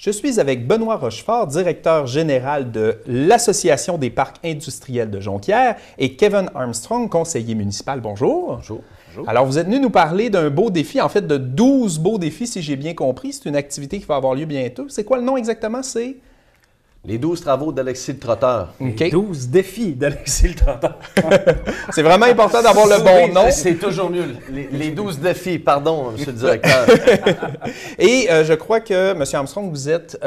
Je suis avec Benoît Rochefort, directeur général de l'Association des parcs industriels de Jonquière, et Kevin Armstrong, conseiller municipal. Bonjour. Bonjour. Bonjour. Alors, vous êtes venu nous parler d'un beau défi, en fait de 12 beaux défis, si j'ai bien compris. C'est une activité qui va avoir lieu bientôt. C'est quoi le nom exactement? C'est... Les 12 travaux d'Alexis le Trotteur. OK. Les 12 défis d'Alexis le Trotteur. C'est vraiment important d'avoir le bon nom. C'est toujours mieux. Les 12 défis, pardon, monsieur le directeur. Et je crois que, M. Armstrong, vous êtes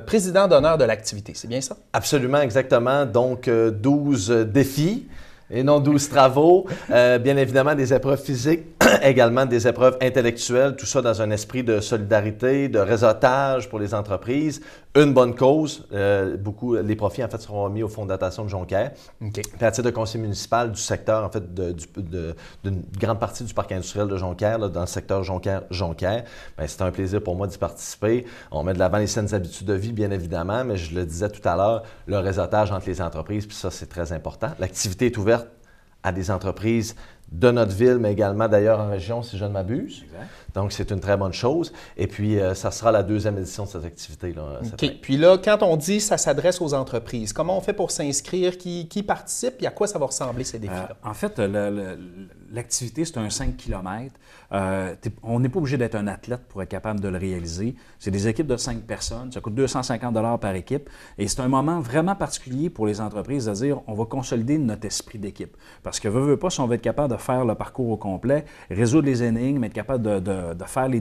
président d'honneur de l'activité. C'est bien ça? Absolument, exactement. Donc, 12 défis et non 12 travaux. Bien évidemment, des épreuves physiques, également des épreuves intellectuelles, tout ça dans un esprit de solidarité, de réseautage pour les entreprises. Une bonne cause. Les profits, en fait, seront mis au fonds de dotation de Jonquière. OK. Puis à titre de conseiller municipal du secteur, en fait, d'une grande partie du parc industriel de Jonquière, là, dans le secteur Jonquière, bien, c'est un plaisir pour moi d'y participer. On met de l'avant les saines habitudes de vie, bien évidemment, mais je le disais tout à l'heure, le réseautage entre les entreprises, puis ça, c'est très important. L'activité est ouverte à des entreprises de notre ville, mais également d'ailleurs en région, si je ne m'abuse. Exact. Donc, c'est une très bonne chose. Et puis, ça sera la deuxième édition de cette activité-là. OK. Puis là, quand on dit ça s'adresse aux entreprises, comment on fait pour s'inscrire? Qui participe? Et à quoi ça va ressembler, ces défis-là? En fait, l'activité, c'est un 5 km. On n'est pas obligé d'être un athlète pour être capable de le réaliser. C'est des équipes de 5 personnes. Ça coûte 250 $ par équipe. Et c'est un moment vraiment particulier pour les entreprises de dire on va consolider notre esprit d'équipe. Parce que, veut pas, si on va être capable de faire le parcours au complet, résoudre les énigmes, être capable de faire les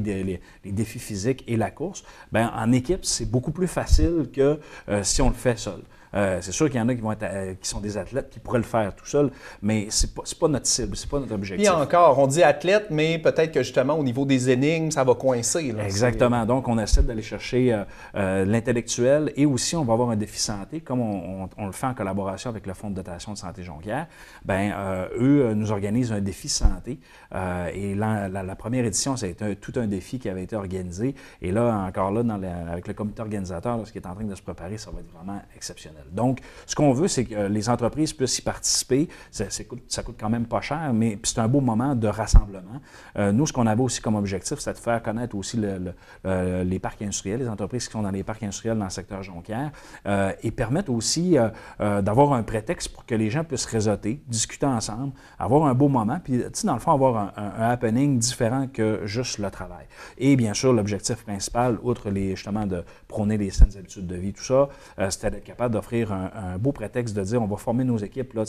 défis physiques et la course, bien, en équipe, c'est beaucoup plus facile que si on le fait seul. C'est sûr qu'il y en a qui sont des athlètes qui pourraient le faire tout seul, mais c'est pas notre cible, c'est pas notre objectif. Puis encore, on dit athlète, mais peut-être que justement, au niveau des énigmes, ça va coincer. Là. Exactement. Donc, on essaie d'aller chercher l'intellectuel et aussi, on va avoir un défi santé, comme on le fait en collaboration avec le Fonds de dotation de santé Jonquière. Bien, eux nous organisent un défi santé. Et la première édition, ça a été tout un défi qui avait été organisé. Et là, encore là, avec le comité organisateur, là, ce qui est en train de se préparer, ça va être vraiment exceptionnel. Donc, ce qu'on veut, c'est que les entreprises puissent y participer. Ça coûte quand même pas cher, mais c'est un beau moment de rassemblement. Nous, ce qu'on avait aussi comme objectif, c'est de faire connaître aussi les parcs industriels, les entreprises qui sont dans les parcs industriels dans le secteur Jonquière, et permettre aussi d'avoir un prétexte pour que les gens puissent réseauter, discuter ensemble, avoir un beau moment, puis, tu sais, dans le fond, avoir un happening différent que juste le travail. Et bien sûr, l'objectif principal, outre justement de prôner les saines habitudes de vie, tout ça, c'était d'être capable d'offrir un beau prétexte de dire on va former nos équipes, là,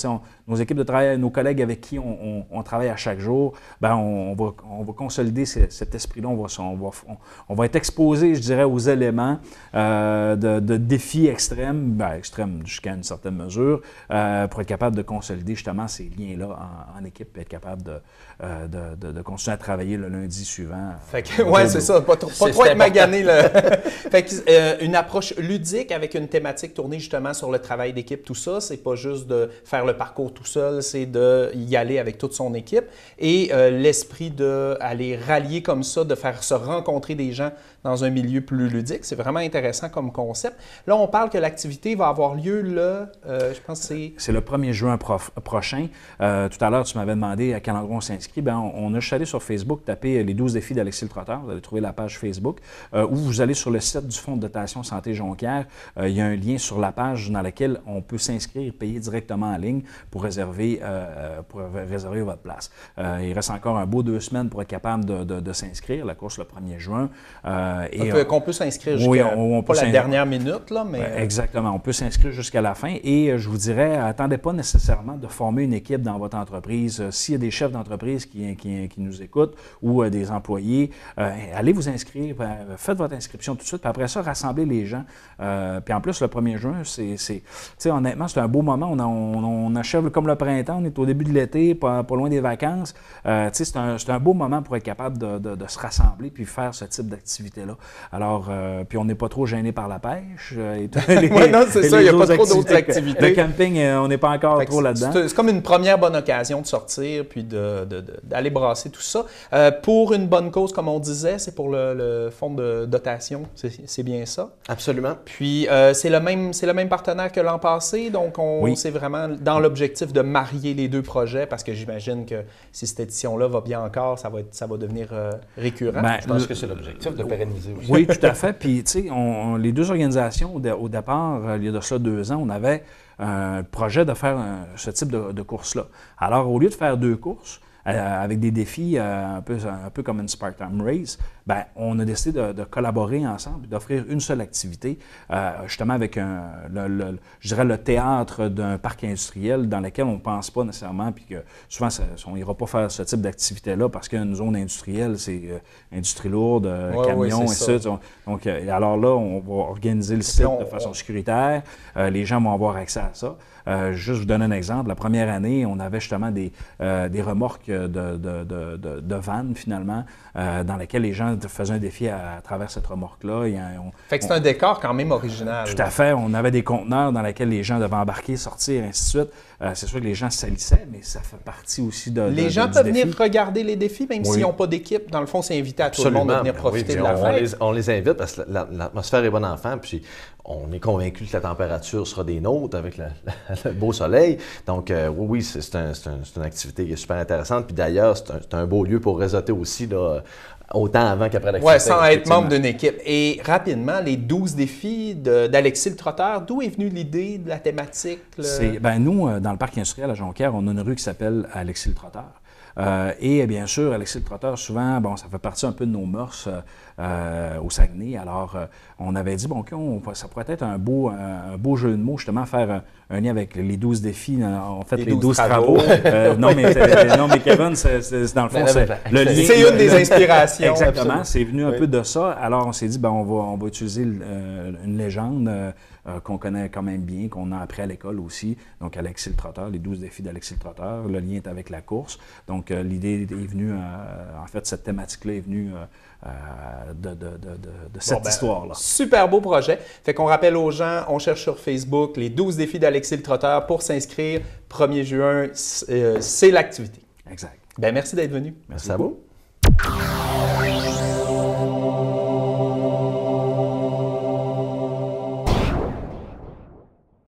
nos équipes de travail, nos collègues avec qui on travaille à chaque jour, bien, on va consolider cet esprit-là, on va être exposé, je dirais, aux éléments de défis extrêmes, bien, extrêmes jusqu'à une certaine mesure, pour être capable de consolider justement ces liens-là en équipe et être capable de continuer à travailler le lundi suivant. Fait que, ouais, c'est ça, pas trop être magané. Là. Fait que, une approche ludique avec une thématique tournée justement sur le travail d'équipe, tout ça. C'est pas juste de faire le parcours tout seul, c'est d'y aller avec toute son équipe. Et l'esprit d'aller rallier comme ça, de faire se rencontrer des gens dans un milieu plus ludique, c'est vraiment intéressant comme concept. Là, on parle que l'activité va avoir lieu je pense que c'est... C'est le 1er juin prochain. Tout à l'heure, tu m'avais demandé à quel endroit on s'inscrit. Bien, on a juste allé sur Facebook, taper les 12 défis d'Alexis le Trotteur. Vous allez trouver la page Facebook. Ou vous allez sur le site du Fonds de dotation santé Jonquière. Il y a un lien sur la page dans laquelle on peut s'inscrire et payer directement en ligne pour réserver votre place. Il reste encore un beau 2 semaines pour être capable de s'inscrire. La course le 1er juin. Qu'on peut s'inscrire jusqu'à pas la dernière minute, là, mais... Exactement. On peut s'inscrire jusqu'à la fin. Et je vous dirais, attendez pas nécessairement de former une équipe dans votre entreprise. S'il y a des chefs d'entreprise qui nous écoutent ou des employés, allez vous inscrire, faites votre inscription tout de suite, puis après ça, rassemblez les gens. Puis en plus, le 1er juin, honnêtement, c'est un beau moment. On achève comme le printemps, on est au début de l'été, pas loin des vacances. C'est un beau moment pour être capable de se rassembler puis faire ce type d'activité-là. Alors, puis on n'est pas trop gêné par la pêche. Oui, non, c'est ça, il n'y a pas trop d'autres activités. Le camping, on n'est pas encore trop là-dedans. C'est comme une première bonne occasion de sortir puis d'aller brasser tout ça. Pour une bonne cause, comme on disait, c'est pour le fonds de dotation, c'est bien ça? Absolument. Puis, c'est le même partenaire que l'an passé, donc c'est vraiment dans l'objectif de marier les deux projets, parce que j'imagine que si cette édition-là va bien encore, ça va devenir récurrent. Je pense que c'est l'objectif de pérenniser organisé aussi. Oui, tout à fait. Puis, tu sais, les deux organisations, au départ, il y a de cela 2 ans, on avait un projet de faire ce type de course-là. Alors, au lieu de faire 2 courses, avec des défis un peu comme une Spartan Race, ben, on a décidé de collaborer ensemble et d'offrir une seule activité, justement avec je dirais le théâtre d'un parc industriel dans lequel on ne pense pas nécessairement, puis que souvent on n'ira pas faire ce type d'activité-là parce qu'une zone industrielle, c'est industrie lourde, camions et ça. Donc, alors là, on va organiser le site de façon sécuritaire. Les gens vont avoir accès à ça. Juste vous donner un exemple, la première année, on avait justement des remorques de vannes, finalement, dans lesquelles les gens faisaient un défi à travers cette remorque-là. Fait que c'est un décor quand même original. Tout à fait. On avait des conteneurs dans lesquels les gens devaient embarquer, sortir, ainsi de suite. C'est sûr que les gens salissaient, mais ça fait partie aussi Les gens peuvent venir regarder les défis, même s'ils n'ont pas d'équipe. Dans le fond, c'est invité à tout le monde de venir profiter de la fête. On les invite parce que l'atmosphère est bonne enfant, puis on est convaincu que la température sera des nôtres avec le beau soleil. Donc, oui, c'est une activité qui est super intéressante. Puis d'ailleurs, c'est un beau lieu pour réseauter aussi, là, autant avant qu'après l'activité. Oui, sans être membre d'une équipe. Et rapidement, les 12 défis d'Alexis le Trotteur, d'où est venue l'idée de la thématique? Nous, dans le parc industriel à Jonquière, on a une rue qui s'appelle Alexis le Trotteur. Et bien sûr, Alexis le Trotteur, souvent, ça fait partie un peu de nos mœurs au Saguenay. Alors, on avait dit, ça pourrait être un beau jeu de mots, justement, faire un lien avec les 12 défis, en fait, les 12 travaux. non, mais Kevin, c'est dans le fond, c'est le lien. C'est une des inspirations. Exactement, absolument. C'est venu un peu de ça. Alors, on s'est dit, on va utiliser une légende qu'on connaît quand même bien, qu'on a appris à l'école aussi. Donc, Alexis le Trotteur, les 12 défis d'Alexis le Trotteur. Le lien est avec la course. Donc, l'idée est venue, en fait, cette thématique-là est venue de cette histoire-là. Super beau projet. Fait qu'on rappelle aux gens, on cherche sur Facebook les 12 défis d'Alexis le Trotteur pour s'inscrire. 1er juin, c'est l'activité. Exact. Merci d'être venu. Merci à vous.